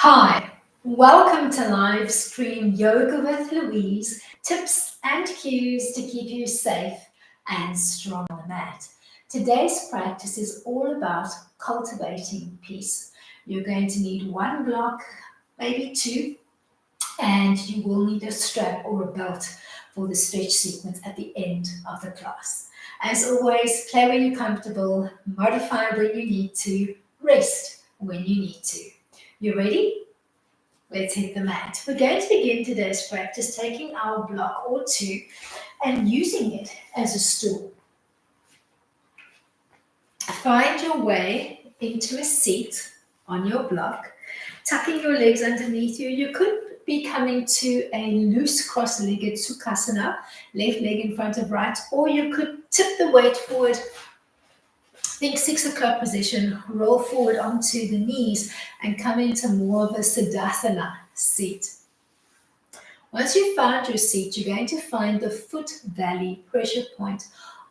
Hi, welcome to live stream Yoga with Louise, tips and cues to keep you safe and strong on the mat. Today's practice is all about cultivating peace. You're going to need one block, maybe two, and you will need a strap or a belt for the stretch sequence at the end of the class. As always, play when you're comfortable, modify when you need to, rest when you need to. You ready? Let's hit the mat. We're going to begin today's practice taking our block or two and using it as a stool. Find your way into a seat on your block, tucking your legs underneath you. You could be coming to a loose cross-legged Sukhasana, left leg in front of right, or you could tip the weight forward. Think 6 o'clock position, roll forward onto the knees and come into more of a Siddhasana seat. Once you've found your seat, you're going to find the foot valley pressure point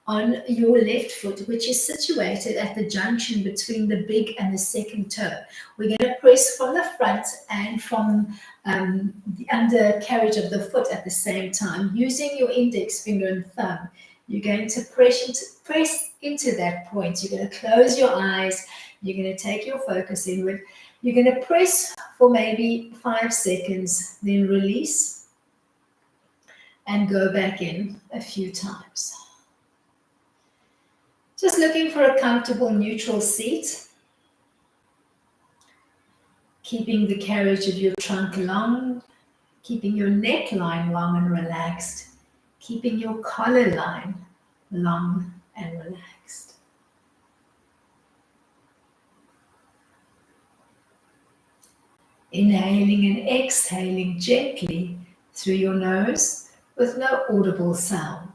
on your left foot, which is situated at the junction between the big and the second toe. We're going to press from the front and from the undercarriage of the foot at the same time. Using your index finger and thumb, you're going to press into that point. You're going to close your eyes. You're going to take your focus inward. You're going to press for maybe 5 seconds, then release and go back in a few times. Just looking for a comfortable neutral seat. Keeping the carriage of your trunk long, keeping your neckline long and relaxed, keeping your collar line long and relaxed. Inhaling and exhaling gently through your nose with no audible sound.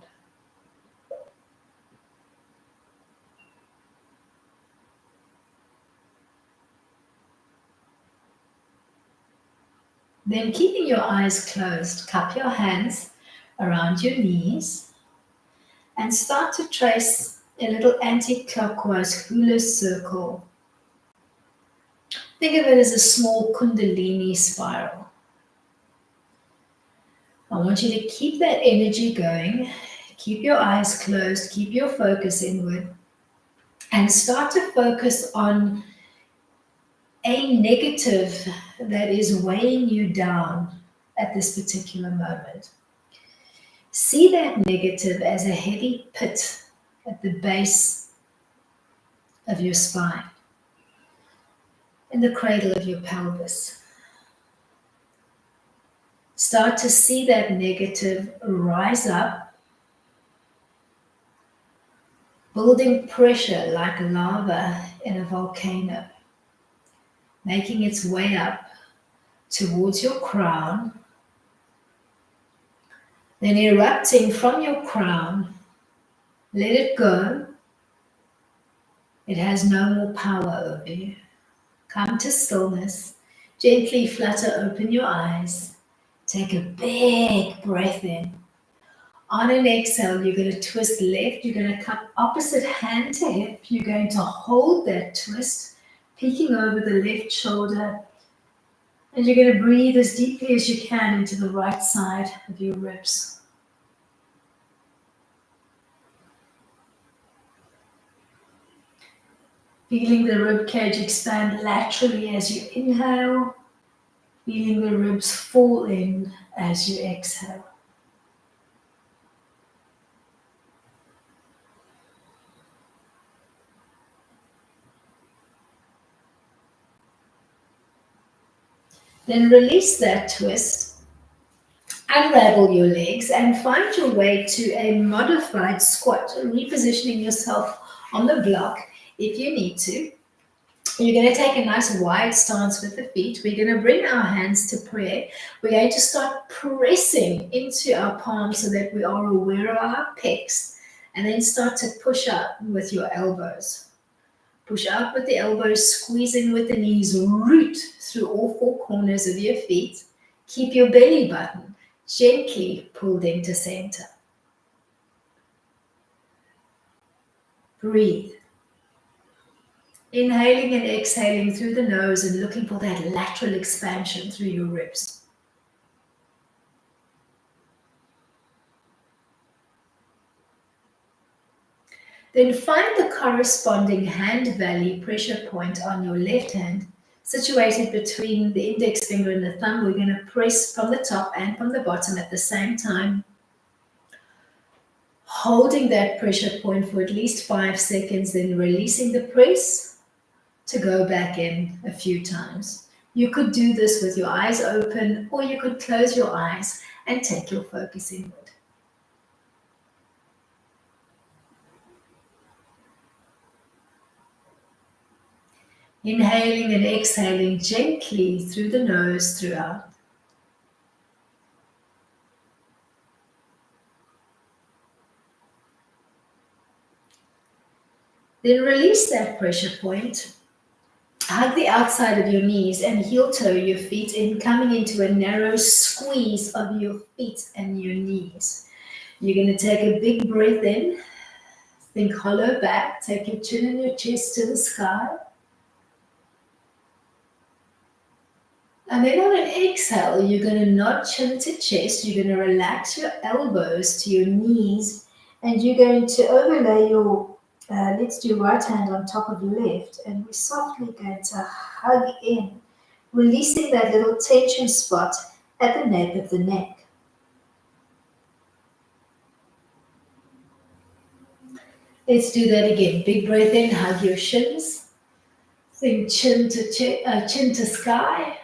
Then keeping your eyes closed, cup your hands around your knees and start to trace a little anti-clockwise hula circle. Think of it as a small kundalini spiral. I want you to keep that energy going, keep your eyes closed, keep your focus inward, and start to focus on a negative that is weighing you down at this particular moment. See that negative as a heavy pit at the base of your spine, in the cradle of your pelvis. Start to see that negative rise up, building pressure like lava in a volcano, making its way up towards your crown, then erupting from your crown. Let it go. It has no more power over you. Come to stillness. Gently flutter open your eyes. Take a big breath in. On an exhale, you're going to twist left. You're going to come opposite hand to hip. You're going to hold that twist, peeking over the left shoulder. And you're going to breathe as deeply as you can into the right side of your ribs. Feeling the rib cage expand laterally as you inhale. Feeling the ribs fall in as you exhale. Then release that twist, unravel your legs and find your way to a modified squat, repositioning yourself on the block if you need to. You're going to take a nice wide stance with the feet. We're going to bring our hands to prayer. We're going to start pressing into our palms so that we are aware of our pecs, and then start to push up with your elbows. Push up with the elbows, squeeze in with the knees, root through all 4 corners of your feet. Keep your belly button gently pulled into center. Breathe. Inhaling and exhaling through the nose and looking for that lateral expansion through your ribs. Then find the corresponding hand valley pressure point on your left hand, situated between the index finger and the thumb. We're going to press from the top and from the bottom at the same time, holding that pressure point for at least 5 seconds, then releasing the press to go back in a few times. You could do this with your eyes open, or you could close your eyes and take your focus inward. Inhaling and exhaling gently through the nose throughout. Then release that pressure point. Hug the outside of your knees and heel toe your feet in, coming into a narrow squeeze of your feet and your knees. You're going to take a big breath in. Think hollow back. Take your chin and your chest to the sky. And then on an exhale, you're going to nod chin to chest. You're going to relax your elbows to your knees. And you're going to overlay your, let's do right hand on top of left. And we're softly going to hug in, releasing that little tension spot at the nape of the neck. Let's do that again. Big breath in, hug your shins. Think chin to sky.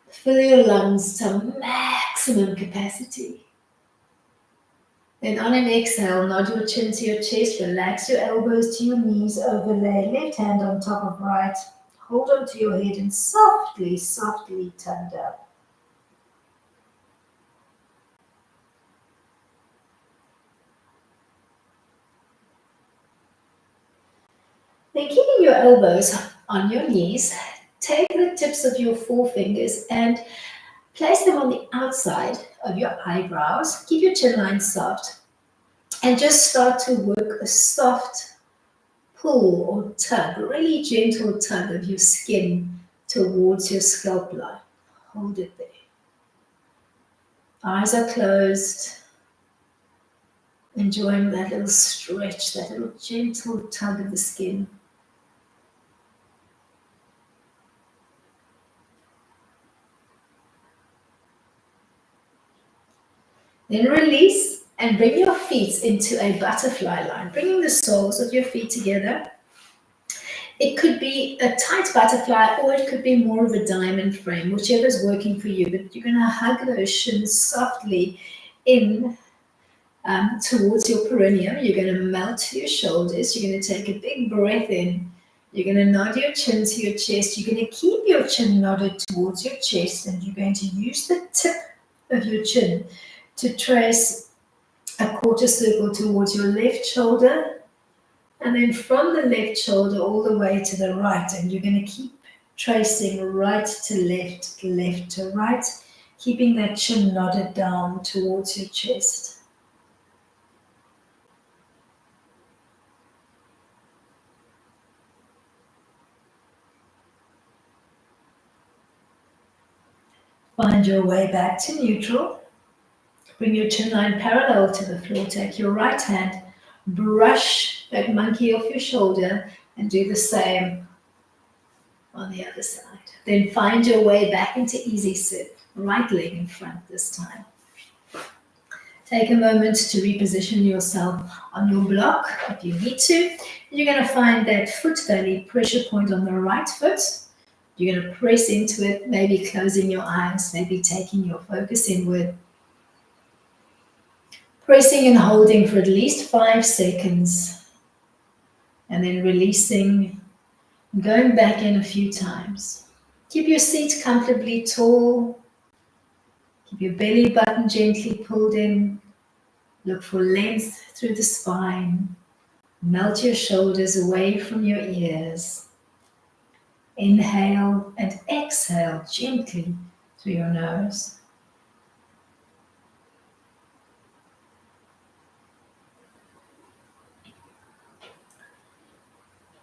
Fill your lungs to maximum capacity. Then on an exhale, nod your chin to your chest, relax your elbows to your knees, overlay left hand on top of right. Hold on to your head and softly, softly turn down. Then keeping your elbows on your knees, take the tips of your forefingers and place them on the outside of your eyebrows. Keep your chin line soft and just start to work a soft pull or tug, a really gentle tug of your skin towards your scalp line. Hold it there. Eyes are closed. Enjoying that little stretch, that little gentle tug of the skin. Then release and bring your feet into a butterfly line, bringing the soles of your feet together. It could be a tight butterfly or it could be more of a diamond frame, whichever is working for you. But you're going to hug those shins softly in towards your perineum. You're going to melt your shoulders. You're going to take a big breath in. You're going to nod your chin to your chest. You're going to keep your chin nodded towards your chest, and you're going to use the tip of your chin to trace a quarter circle towards your left shoulder, and then from the left shoulder all the way to the right. And you're going to keep tracing right to left, left to right, keeping that chin nodded down towards your chest. Find your way back to neutral. Bring your chin line parallel to the floor. Take your right hand, brush that monkey off your shoulder, and do the same on the other side. Then find your way back into easy sit. Right leg in front this time. Take a moment to reposition yourself on your block if you need to. You're going to find that foot valley pressure point on the right foot. You're going to press into it, maybe closing your eyes, maybe taking your focus inward. Pressing and holding for at least 5 seconds. And then releasing, going back in a few times. Keep your seat comfortably tall. Keep your belly button gently pulled in. Look for length through the spine. Melt your shoulders away from your ears. Inhale and exhale gently through your nose.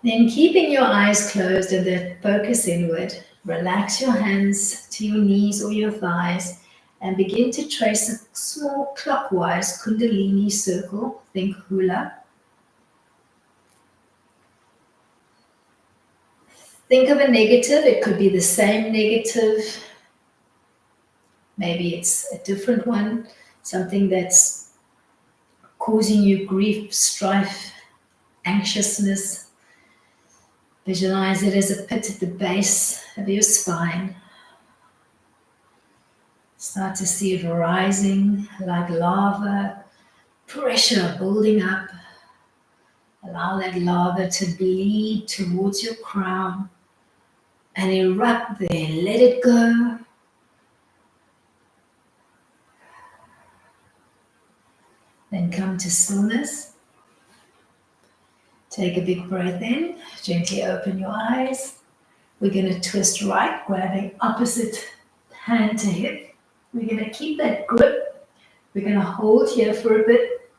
Then keeping your eyes closed and the focus inward, relax your hands to your knees or your thighs and begin to trace a small clockwise Kundalini circle. Think hula. Think of a negative. It could be the same negative. Maybe it's a different one. Something that's causing you grief, strife, anxiousness. Visualize it as a pit at the base of your spine. Start to see it rising like lava, pressure building up. Allow that lava to bleed towards your crown and erupt there. Let it go. Then come to stillness. Take a big breath in. Gently open your eyes. We're going to twist right, grabbing opposite hand to hip. We're going to keep that grip. We're going to hold here for a bit.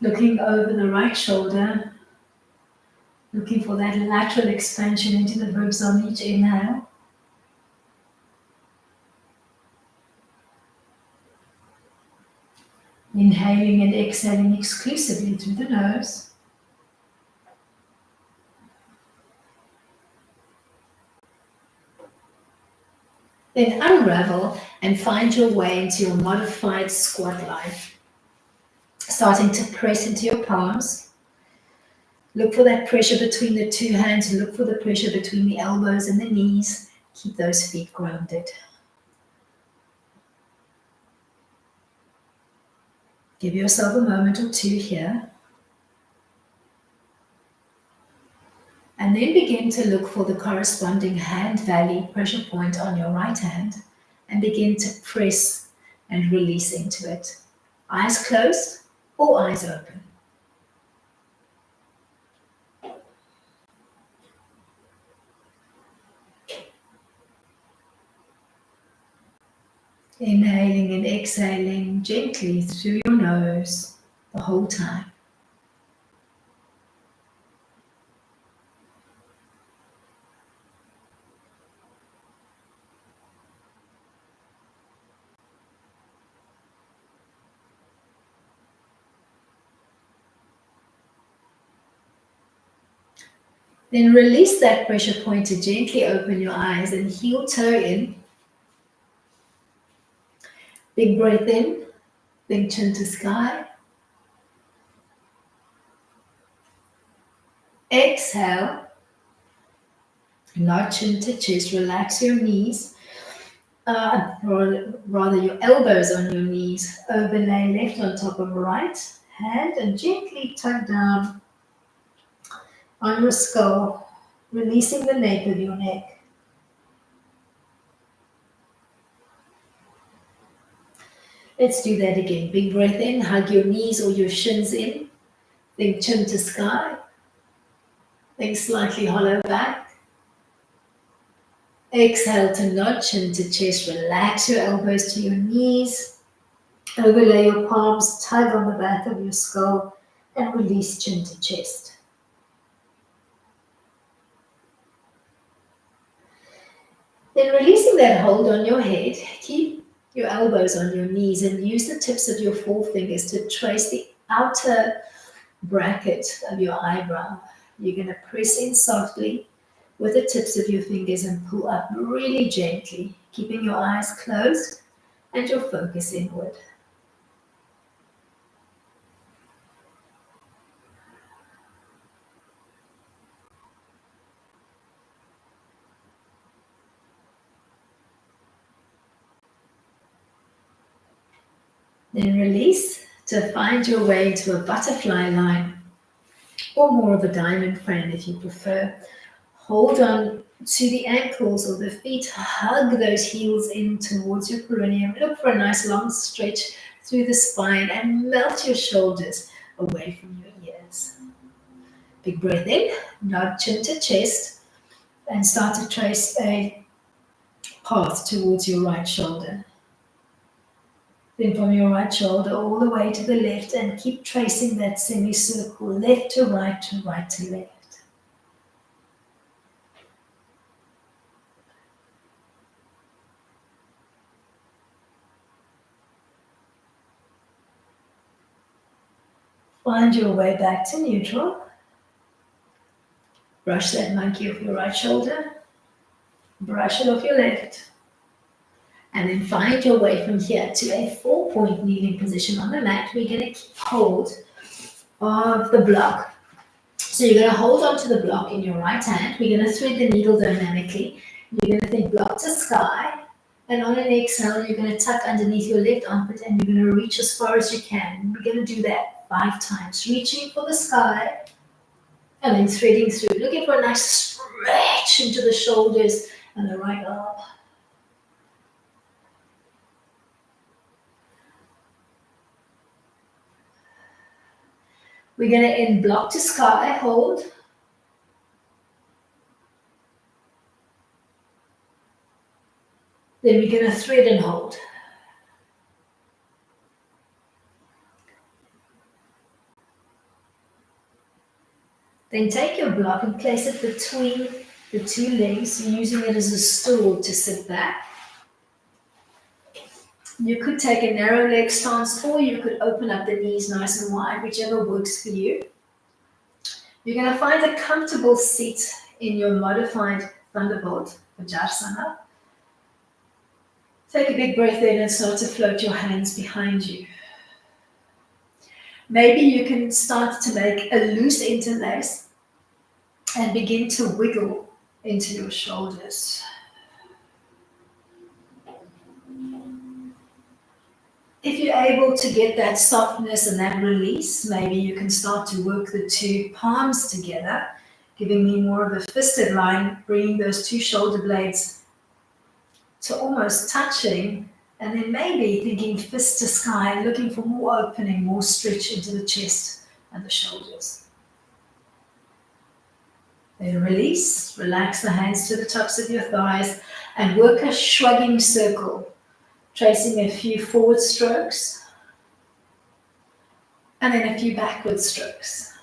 Looking over the right shoulder. Looking for that lateral expansion into the ribs on each inhale. Inhaling and exhaling exclusively through the nose. Then unravel and find your way into your modified squat line. Starting to press into your palms. Look for that pressure between the two hands. Look for the pressure between the elbows and the knees. Keep those feet grounded. Give yourself a moment or two here. And then begin to look for the corresponding hand valley pressure point on your right hand and begin to press and release into it. Eyes closed or eyes open. Inhaling and exhaling gently through your nose the whole time. Then release that pressure point to gently open your eyes and heel toe in. Big breath in, big chin to sky. Exhale, nod chin to chest, relax your knees. Rather your elbows on your knees. Overlay left on top of right hand and gently tug down on your skull, releasing the nape of your neck. Let's do that again. Big breath in, hug your knees or your shins in. Think chin to sky. Think slightly hollow back. Exhale to nod chin to chest. Relax your elbows to your knees. Overlay your palms, tug on the back of your skull and release chin to chest. Then releasing that hold on your head, keep your elbows on your knees and use the tips of your forefingers to trace the outer bracket of your eyebrow. You're going to press in softly with the tips of your fingers and pull up really gently, keeping your eyes closed and your focus inward. Then release to find your way into a butterfly line or more of a diamond fan if you prefer. Hold on to the ankles or the feet, hug those heels in towards your perineum. Look for a nice long stretch through the spine and melt your shoulders away from your ears. Big breath in, nod chin to chest and start to trace a path towards your right shoulder. Then from your right shoulder all the way to the left, and keep tracing that semicircle, left to right to right to left. Find your way back to neutral. Brush that monkey off your right shoulder. Brush it off your left. And then find your way from here to a 4-point kneeling position on the mat. We're going to keep hold of the block. So you're going to hold onto the block in your right hand. We're going to thread the needle dynamically. You're going to think block to sky. And on an exhale, you're going to tuck underneath your left armpit and you're going to reach as far as you can. We're going to do that 5 times. Reaching for the sky and then threading through. Looking for a nice stretch into the shoulders and the right arm. We're going to end block to sky, hold. Then we're going to thread and hold. Then take your block and place it between the two legs, using it as a stool to sit back. You could take a narrow leg stance or you could open up the knees nice and wide, whichever works for you. You're going to find a comfortable seat in your modified Thunderbolt, Vajarsana. Take a big breath in and start to float your hands behind you. Maybe you can start to make a loose interlace and begin to wiggle into your shoulders. If you're able to get that softness and that release, maybe you can start to work the two palms together, giving me more of a fisted line, bringing those two shoulder blades to almost touching, and then maybe thinking fist to sky, looking for more opening, more stretch into the chest and the shoulders. Then release, relax the hands to the tops of your thighs, and work a shrugging circle, tracing a few forward strokes, and then a few backward strokes.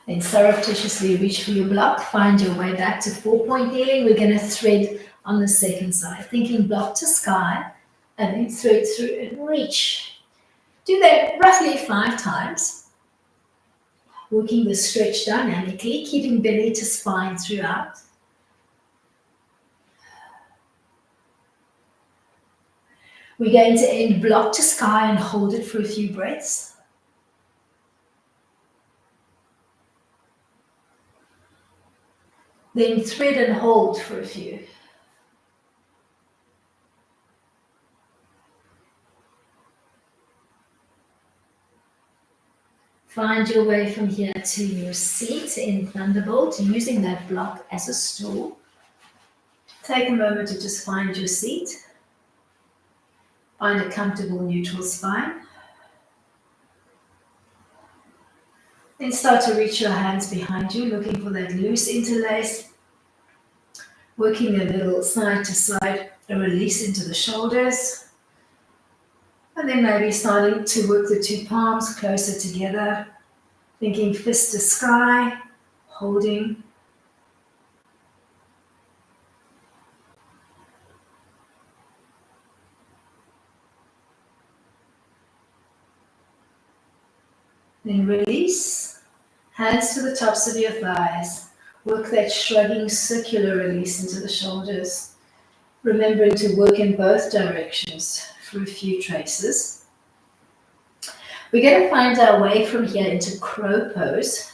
Then surreptitiously reach for your block, find your way back to 4-point kneeling. We're going to thread on the second side, thinking block to sky, and then thread through and reach. Do that roughly 5 times, working the stretch dynamically, keeping belly to spine throughout. We're going to end block to sky and hold it for a few breaths. Then thread and hold for a few. Find your way from here to your seat in Thunderbolt, using that block as a stool. Take a moment to just find your seat. Find a comfortable neutral spine. Then start to reach your hands behind you, looking for that loose interlace. Working a little side to side, a release into the shoulders. And then maybe starting to work the two palms closer together. Thinking fist to sky, holding. Then release, hands to the tops of your thighs. Work that shrugging circular release into the shoulders. Remembering to work in both directions for a few traces. We're going to find our way from here into crow pose.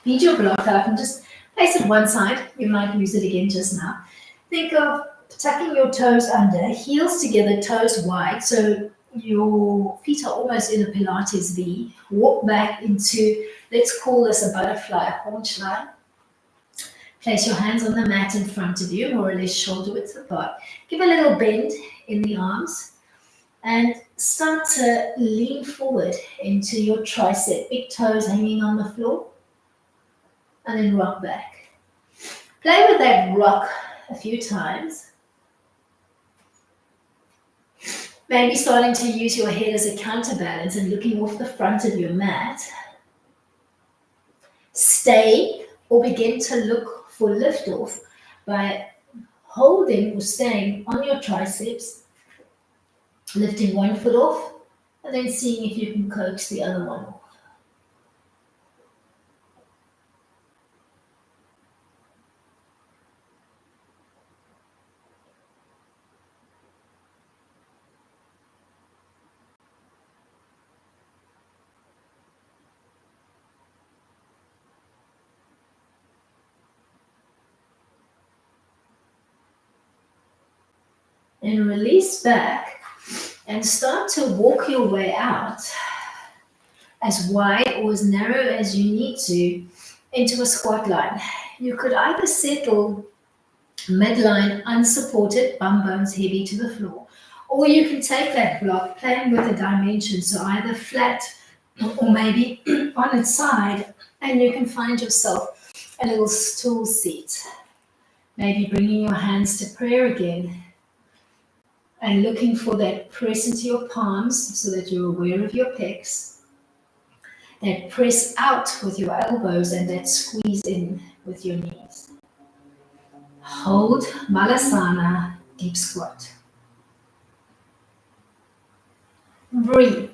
Feed your block up and just place it one side. You might use it again just now. Think of tucking your toes under, heels together, toes wide, so your feet are almost in a Pilates V. Walk back into, let's call this a butterfly haunch line. Place your hands on the mat in front of you, more or less shoulder width apart. Give a little bend in the arms and start to lean forward into your tricep, big toes hanging on the floor, and then rock back. Play with that rock a few times. Maybe starting to use your head as a counterbalance and looking off the front of your mat. Stay or begin to look for liftoff by holding or staying on your triceps, lifting one foot off, and then seeing if you can coax the other one off. And release back and start to walk your way out as wide or as narrow as you need to into a squat line. You could either settle midline unsupported, bum bones heavy to the floor, or you can take that block, playing with the dimensions, so either flat or maybe on its side, and you can find yourself a little stool seat. Maybe bringing your hands to prayer again and looking for that press into your palms so that you're aware of your pecs, that press out with your elbows and that squeeze in with your knees. Hold Malasana, deep squat. Breathe.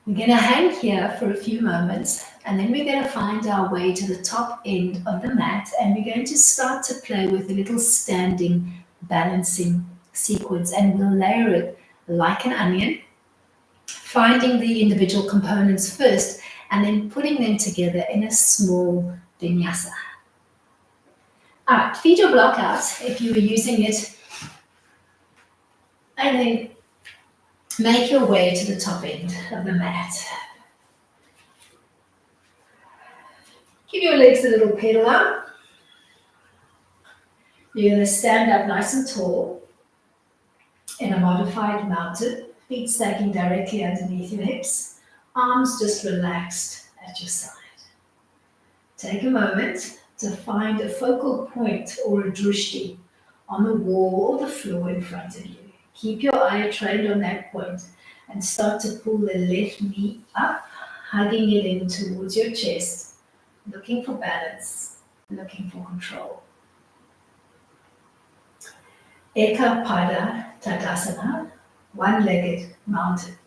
We're going to hang here for a few moments, and then we're going to find our way to the top end of the mat, and we're going to start to play with a little standing balancing sequence, and we'll layer it like an onion, finding the individual components first, and then putting them together in a small vinyasa. All right, feed your block out if you were using it, and then make your way to the top end of the mat. Give your legs a little pedal out. You're going to stand up nice and tall in a modified mountain, feet stacking directly underneath your hips, arms just relaxed at your side. Take a moment to find a focal point or a drishti on the wall or the floor in front of you. Keep your eye trained on that point and start to pull the left knee up, hugging it in towards your chest, looking for balance, looking for control. Eka Pada Tadasana, one-legged mountain.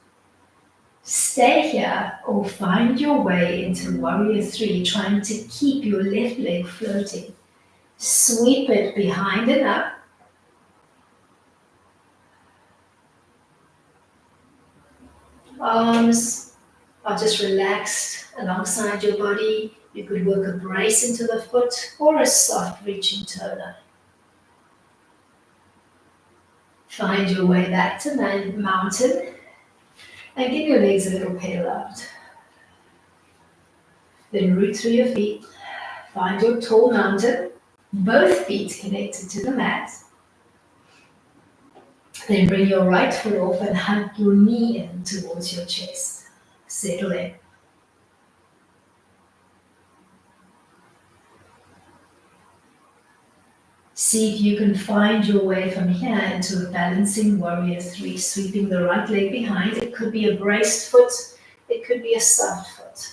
Stay here or find your way into Warrior 3, trying to keep your left leg floating. Sweep it behind and up. Arms are just relaxed alongside your body. You could work a brace into the foot or a soft reaching toner. Find your way back to mountain and give your legs a little pedal out. Then root through your feet. Find your tall mountain, both feet connected to the mat. Then bring your right foot off and hug your knee in towards your chest. Settle in. See if you can find your way from here into a balancing Warrior 3, sweeping the right leg behind. It could be a braced foot, it could be a soft foot.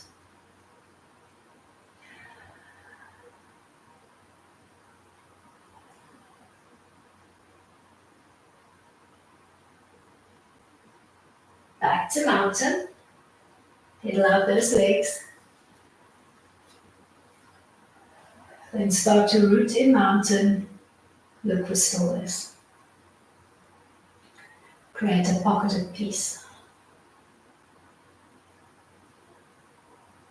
Back to mountain. Pedal out those legs. Then start to root in mountain. Look for stillness. Create a pocket of peace.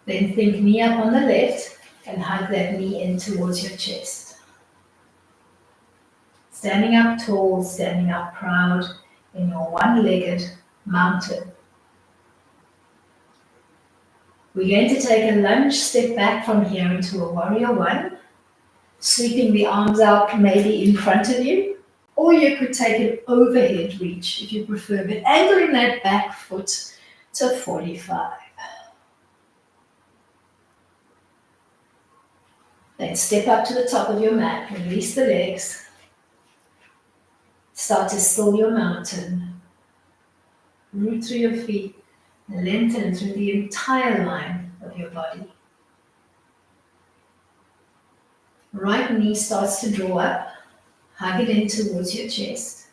Then think knee up on the left and hug that knee in towards your chest. Standing up tall, standing up proud in your one-legged mountain. We're going to take a lunge step back from here into a Warrior 1, sweeping the arms out maybe in front of you, or you could take an overhead reach if you prefer, but angling that back foot to 45. Then step up to the top of your mat, release the legs, Start to still your mountain. Root through your feet. Lengthen through the entire line of your body. Right knee starts to draw up. Hug it in towards your chest.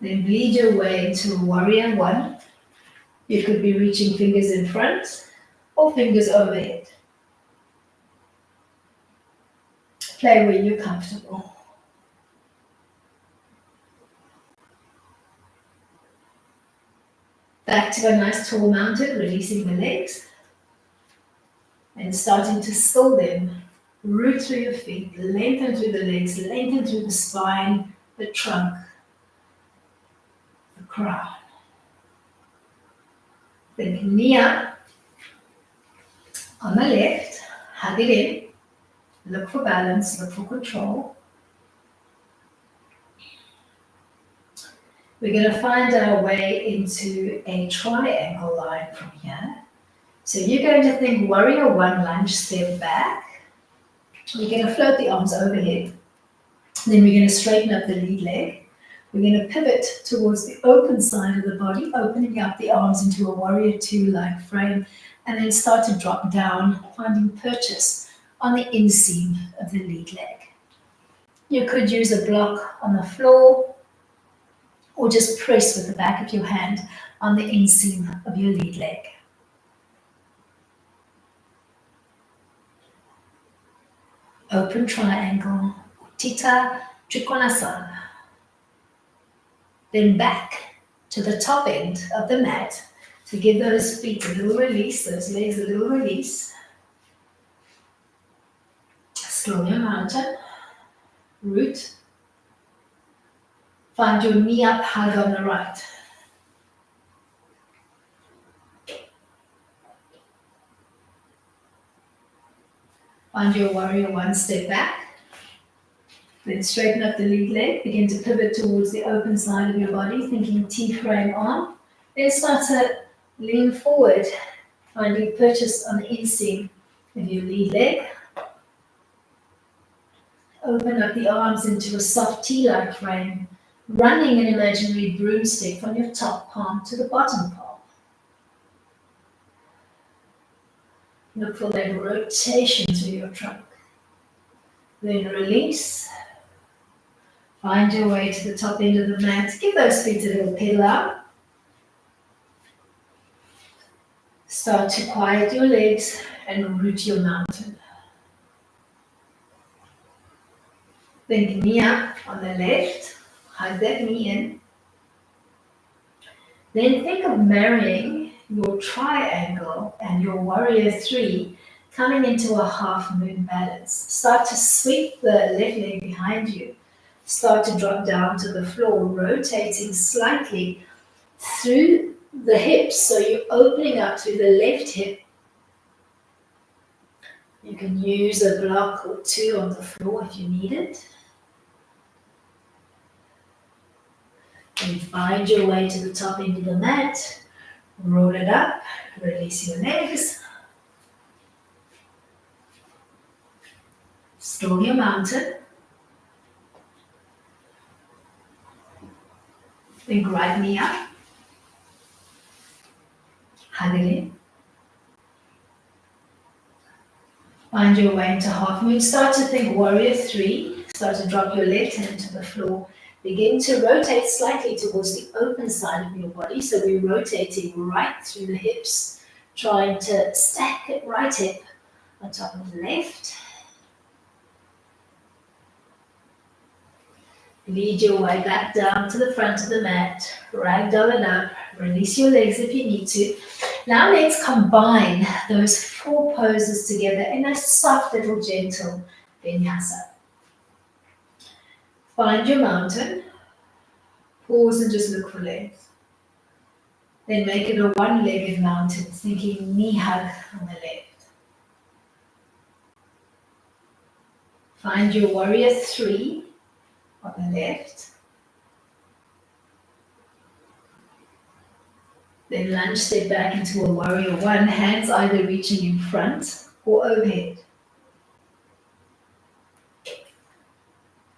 Then bleed your way into warrior one. You could be reaching fingers in front or fingers overhead. Play where you're comfortable. Back to a nice tall mountain, releasing the legs. And starting to still them. Root through your feet, lengthen through the legs, lengthen through the spine, the trunk, the crown. Then knee up on the left, hug it in, look for balance, look for control. We're going to find our way into a triangle line from here. So you're going to think warrior one, lunge, step back. You're going to float the arms overhead. Then we're going to straighten up the lead leg. We're going to pivot towards the open side of the body, opening up the arms into a warrior two-like frame, and then start to drop down, finding purchase on the inseam of the lead leg. You could use a block on the floor, or just press with the back of your hand on the inseam of your lead leg. Open triangle, Utthita Trikonasana. Then back to the top end of the mat to give those feet a little release, those legs a little release. Slow your mountain, root. Find your knee up, hug on the right. Find your warrior one, step back. Then straighten up the lead leg. Begin to pivot towards the open side of your body, thinking T-frame on. Then start to lean forward, finding purchase on the inseam of your lead leg. Open up the arms into a soft T-like frame, running an imaginary broomstick from your top palm to the bottom palm. Look for that rotation through your trunk. Then release. Find your way to the top end of the mat. Give those feet a little pedal out. Start to quiet your legs and root your mountain. Then knee up on the left. Hug that knee in. Then think of marrying your triangle and your warrior three coming into a half moon balance. Start to sweep the left leg behind you. Start to drop down to the floor, rotating slightly through the hips. So you're opening up through the left hip. You can use a block or two on the floor if you need it. And find your way to the top end of the mat. Roll it up, release your legs. Still your mountain. Then right knee up. Hug it in. Find your way into half moon. Start to think warrior three. Start to drop your left hand to the floor. Begin to rotate slightly towards the open side of your body. So we're rotating right through the hips, trying to stack it right hip on top of the left. Lead your way back down to the front of the mat. Ragdoll it up. Release your legs if you need to. Now let's combine those four poses together in a soft little gentle vinyasa. Find your mountain. Pause and just look for legs. Then make it a one-legged mountain, thinking knee hug on the left. Find your warrior three on the left. Then lunge step back into a warrior one, hands either reaching in front or overhead.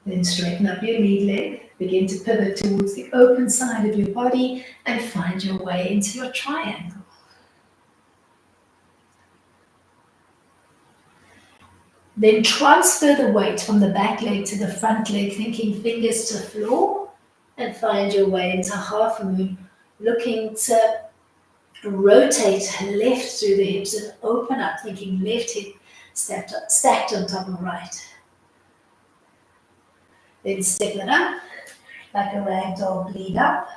Then straighten up your lead leg. Begin to pivot towards the open side of your body and find your way into your triangle. Then transfer the weight from the back leg to the front leg, thinking fingers to floor, and find your way into half moon, looking to rotate left through the hips and open up, thinking left hip stacked on top of right. Then step it up like a ragdoll, bleed up.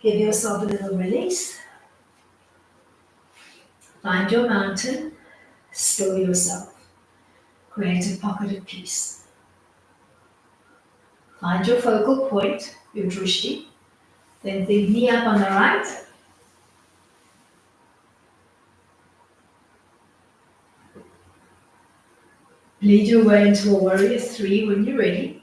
Give yourself a little release. Find your mountain, still yourself. Create a pocket of peace. Find your focal point, your drishti. Then think knee up on the right. Lead your way into a warrior 3 when you're ready.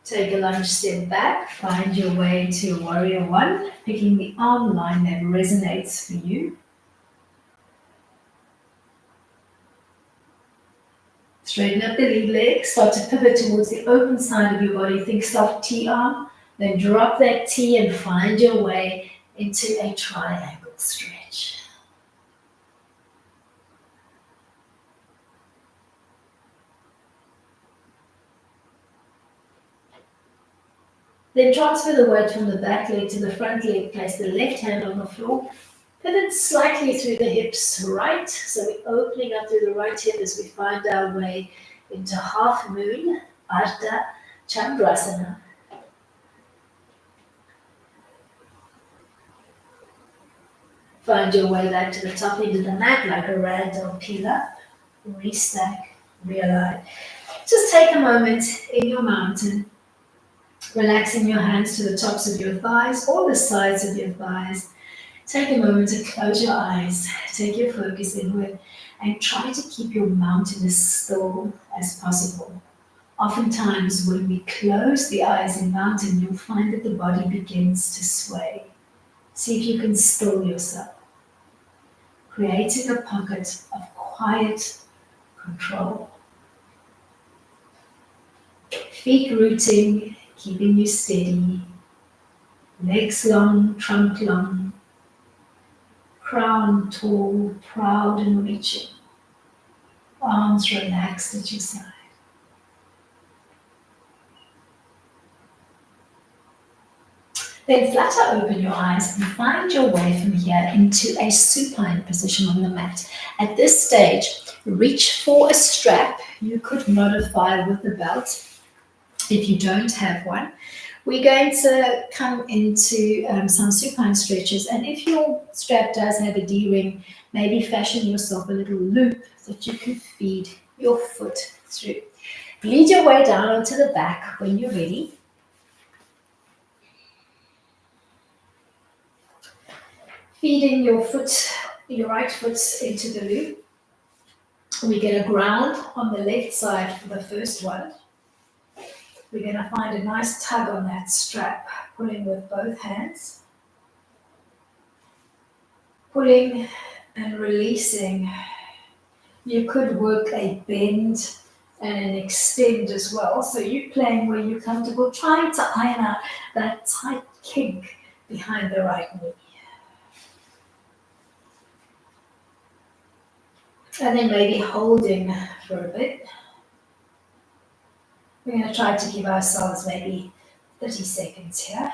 Take a lunge step back, find your way into a warrior 1, picking the arm line that resonates for you. Straighten up the lead leg, start to pivot towards the open side of your body, think soft T arm, then drop that T and find your way into a triangle stretch. Then transfer the weight from the back leg to the front leg, place the left hand on the floor, pivot slightly through the hips right, so we're opening up through the right hip as we find our way into half moon, Ardha Chandrasana. Find your way back to the top end of the mat like a ragdoll, peel up, restack, realign. Just take a moment in your mountain, relaxing your hands to the tops of your thighs or the sides of your thighs. Take a moment to close your eyes, take your focus inward, and try to keep your mountain as still as possible. Oftentimes, when we close the eyes in mountain, you'll find that the body begins to sway. See if you can still yourself, creating a pocket of quiet control. Feet rooting, keeping you steady. Legs long, trunk long. Crown tall, proud and reaching. Arms relaxed at your side. Then flutter open your eyes and find your way from here into a supine position on the mat. At this stage, reach for a strap. You could modify with the belt if you don't have one. We're going to come into some supine stretches, and if your strap does have a D-ring, maybe fashion yourself a little loop that you can feed your foot through. Lead your way down onto the back when you're ready. Feeding your right foot into the loop. We're going to ground on the left side for the first one. We're going to find a nice tug on that strap, pulling with both hands. Pulling and releasing. You could work a bend and an extend as well. So you're playing where you're comfortable, trying to iron out that tight kink behind the right knee. And then maybe holding for a bit. We're going to try to give ourselves maybe 30 seconds here.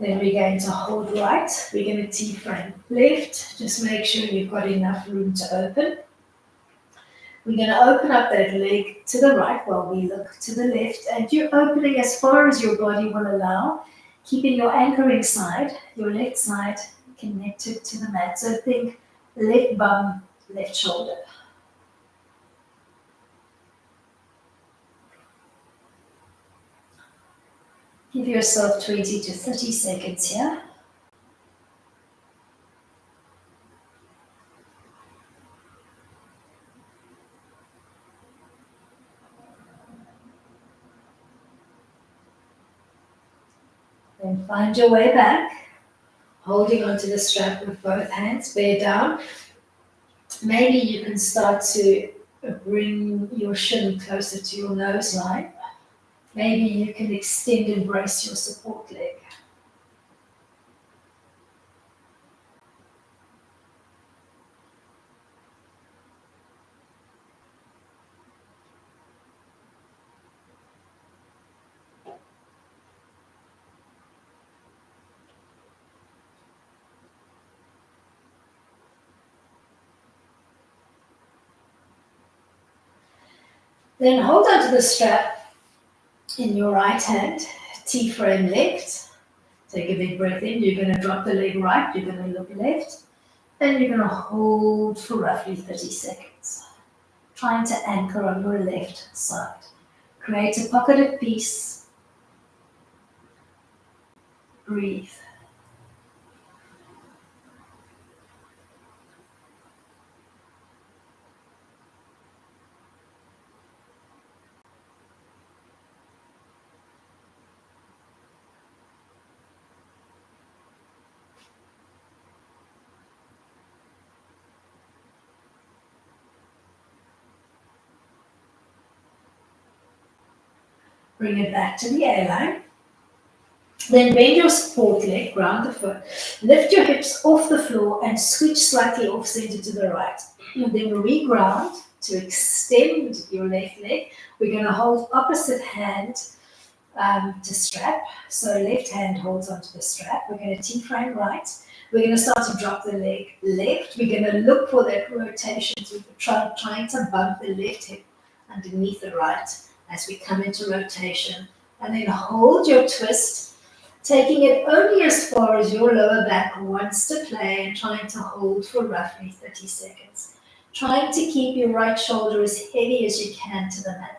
Then we're going to hold right. We're going to T-frame left. Just make sure you've got enough room to open. We're going to open up that leg to the right while we look to the left. And you're opening as far as your body will allow, keeping your anchoring side, your left side, connected to the mat. So think left bum, left shoulder. Give yourself 20 to 30 seconds here. Then find your way back, holding onto the strap with both hands, bear down. Maybe you can start to bring your shin closer to your nose line. Maybe you can extend and brace your support leg. Then hold onto the strap in your right hand, T-frame left. Take a big breath in. You're going to drop the leg right. You're going to look left. And you're going to hold for roughly 30 seconds, trying to anchor on your left side. Create a pocket of peace. Breathe. Bring it back to the A-line. Then bend your support leg, ground the foot. Lift your hips off the floor and switch slightly off center to the right. And then reground to extend your left leg. We're going to hold opposite hand to strap. So left hand holds onto the strap. We're going to T-frame right. We're going to start to drop the leg left. We're going to look for that rotation. So we're trying to bump the left hip underneath the right as we come into rotation. And then hold your twist, taking it only as far as your lower back wants to play and trying to hold for roughly 30 seconds. Trying to keep your right shoulder as heavy as you can to the mat.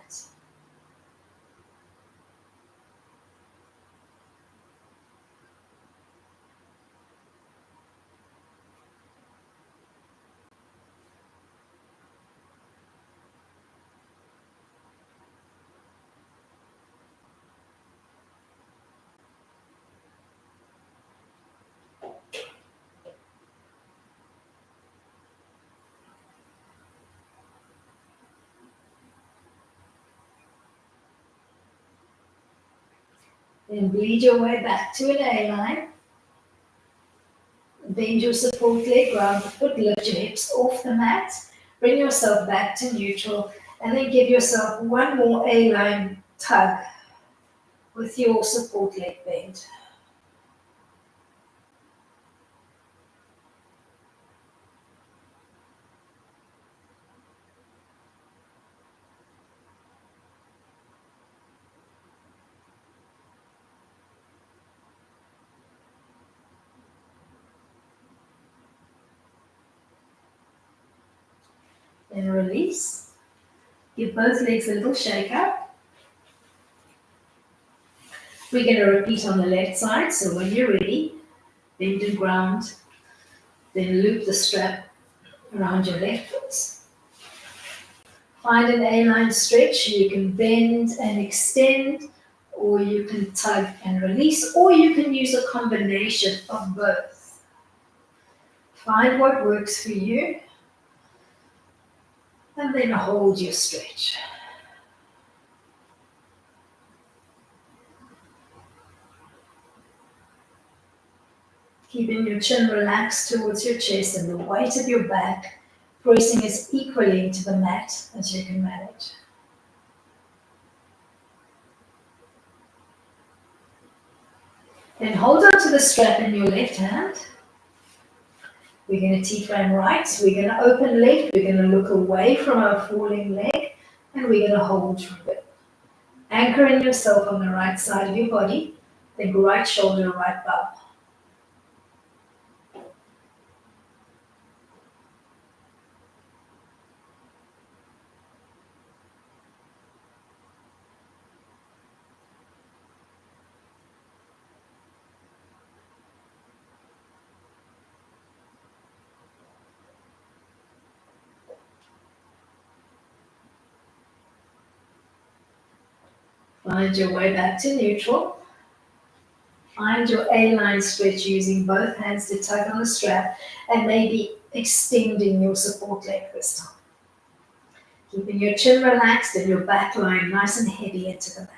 Then bleed your way back to an A-line. Bend your support leg, ground the foot, lift your hips off the mat. Bring yourself back to neutral and then give yourself one more A-line tug with your support leg bent. Then release. Give both legs a little shake up. We're going to repeat on the left side. So when you're ready, bend and ground. Then loop the strap around your left foot. Find an A-line stretch. You can bend and extend, or you can tug and release, or you can use a combination of both. Find what works for you, and then hold your stretch. Keeping your chin relaxed towards your chest and the weight of your back pressing as equally into the mat as you can manage. Then hold on to the strap in your left hand. We're going to T-frame right. We're going to open leg. We're going to look away from our falling leg, and we're going to hold through it. Anchoring yourself on the right side of your body. Think right shoulder, right bum. Find your way back to neutral. Find your A-line stretch using both hands to tug on the strap and maybe extending your support leg this time. Keeping your chin relaxed and your back line nice and heavy into the mat.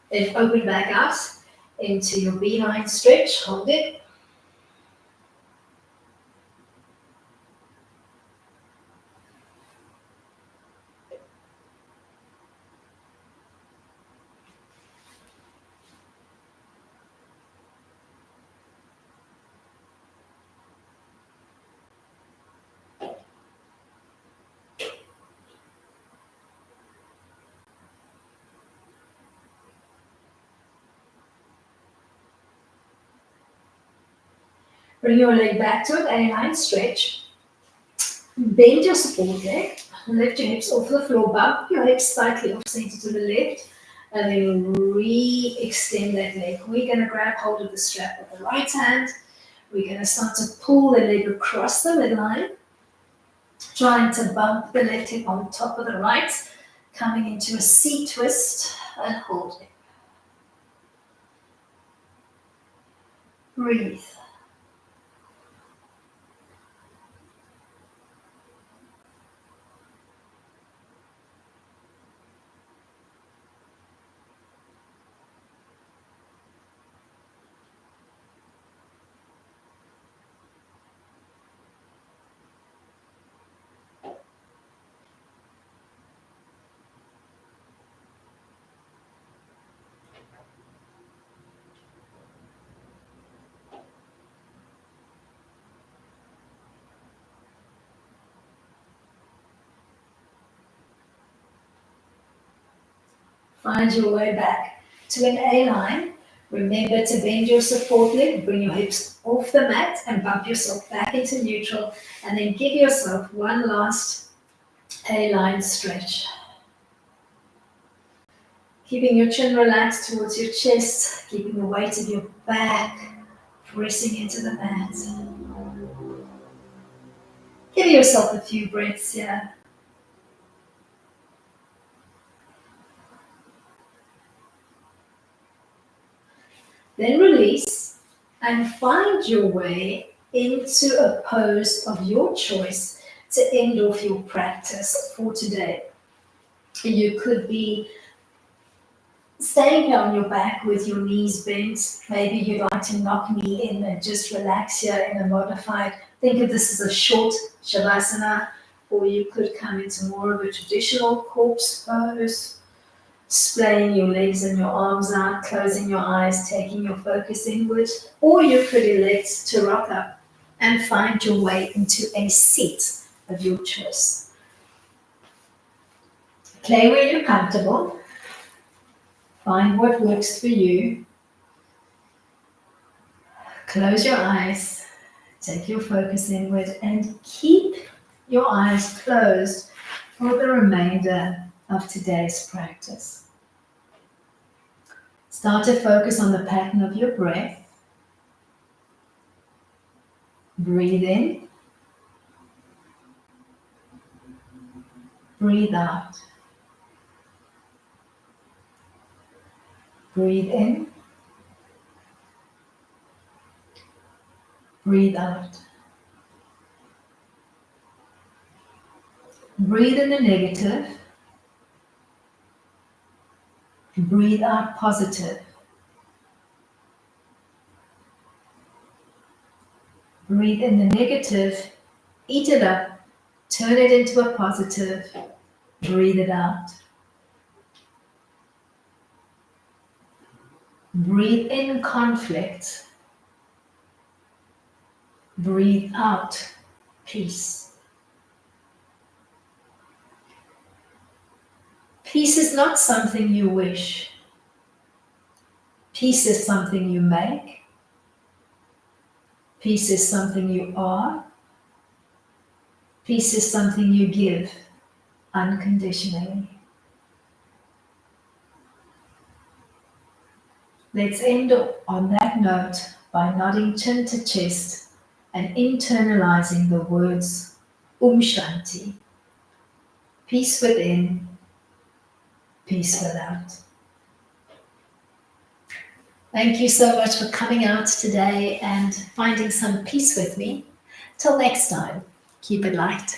Then open back out into your behind stretch. Hold it. Bring your leg back to an A-line stretch. Bend your support leg. Lift your hips off the floor. Bump your hips slightly off center to the left. And then re-extend that leg. We're going to grab hold of the strap with the right hand. We're going to start to pull the leg across the midline. Trying to bump the left hip on top of the right. Coming into a C twist and hold it. Breathe. Find your way back to an A-line. Remember to bend your support leg, bring your hips off the mat and bump yourself back into neutral. And then give yourself one last A-line stretch. Keeping your chin relaxed towards your chest, keeping the weight of your back pressing into the mat. Give yourself a few breaths here. Then release and find your way into a pose of your choice to end off your practice for today. You could be staying here on your back with your knees bent. Maybe you'd like to knock me in and just relax here in a modified. Think of this as a short Shavasana, or you could come into more of a traditional corpse pose. Splaying your legs and your arms out, closing your eyes, taking your focus inward, or you could elect to rock up and find your way into a seat of your choice. Play where you're comfortable. Find what works for you. Close your eyes, take your focus inward, and keep your eyes closed for the remainder of today's practice. Start to focus on the pattern of your breath. Breathe in. Breathe out. Breathe in. Breathe out. Breathe in the negative. Breathe out positive. Breathe in the negative, eat it up, turn it into a positive, breathe it out. Breathe in conflict, breathe out peace. Peace is not something you wish. Peace is something you make. Peace is something you are. Peace is something you give unconditionally. Let's end on that note by nodding chin to chest and internalizing the words Shanti. Peace within, peace without. Thank you so much for coming out today and finding some peace with me. Till next time, keep it light.